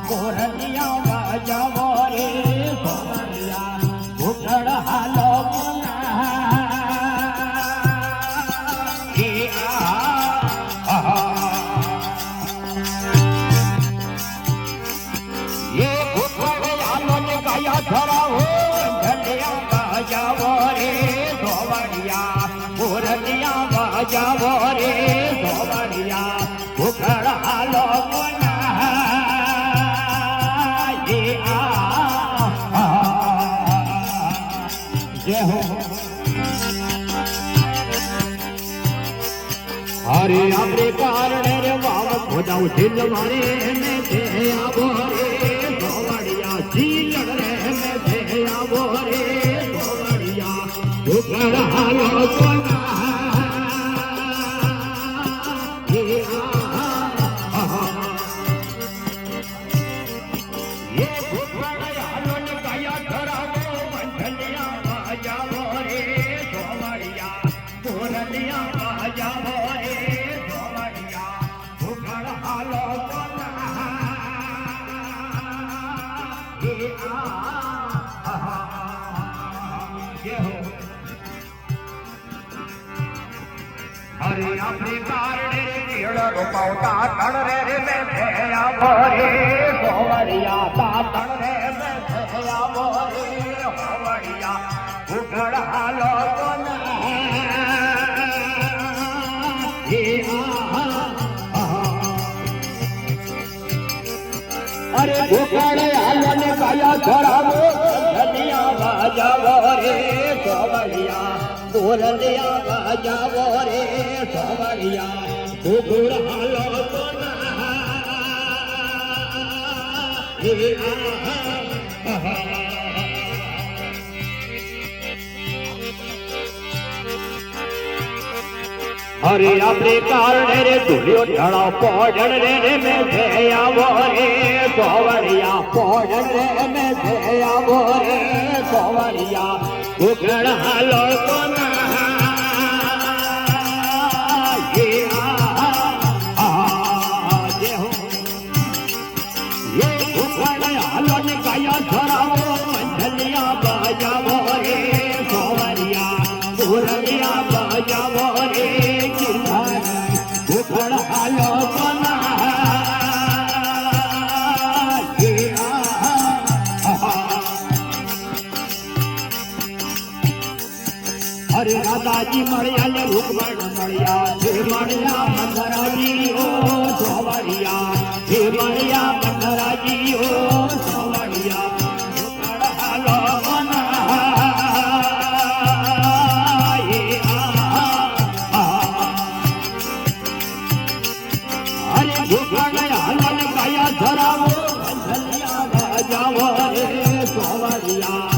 કોરલિયા વાજાવો રે સોવડિયા ઘૂંટણ હાલો ધરાવો ઢલિયા બાજાવો રે ધોવડિયા મોરલિયા બાજાવો રે ધોવડિયા ઘૂંટણ હાલો હરે આપણે કારણે રે વાવ ખોદાવ દિલ મારે મેં છે આવો રે ધોવડિયા જીલડ રે મેં છે આવો રે ધોવડિયા ઘૂંટણ હાલો હરે આપણે કારણે કેળ રોપાવતા તણ રે મેં આવો રે ધોવડિયા તા તણ રે મેં આવો રે ધોવડિયા ઘૂંટણ હાલો અરે ઘૂંટણ હાલો ને કાયા ધરાવો ઢલિયા બાજાવો રે ધોવડિયા કોરલિયા બાજાવો રે ધોવડિયા ઘૂંટણ હાલો હરે આપણે કારણે રે ધૂલ્યો ઢળાવ પોઢણ રે મેં આવો રે ધોવડિયા પોઢણ રે મેં આવો રે ધોવડિયા ઘૂંટણ હાલો ધરાવો ઢલિયા બાજાવો રે ધોવડિયા કોરલિયા બાજાવો રે ઘૂંટણ હાલો હરે રાધાજી મળ્યા ને રૂકમણ મળ્યા હે મળ્યા મંદરાજી ઓ ધોવડિયા હે મળ્યા મંદરાજી ઓ ધોવડિયા ઘૂંટણ હાલો હરે ઘૂંટણ હાલો ને કાયા ધરાવો ઢલિયા બાજાવો રે ધોવડિયા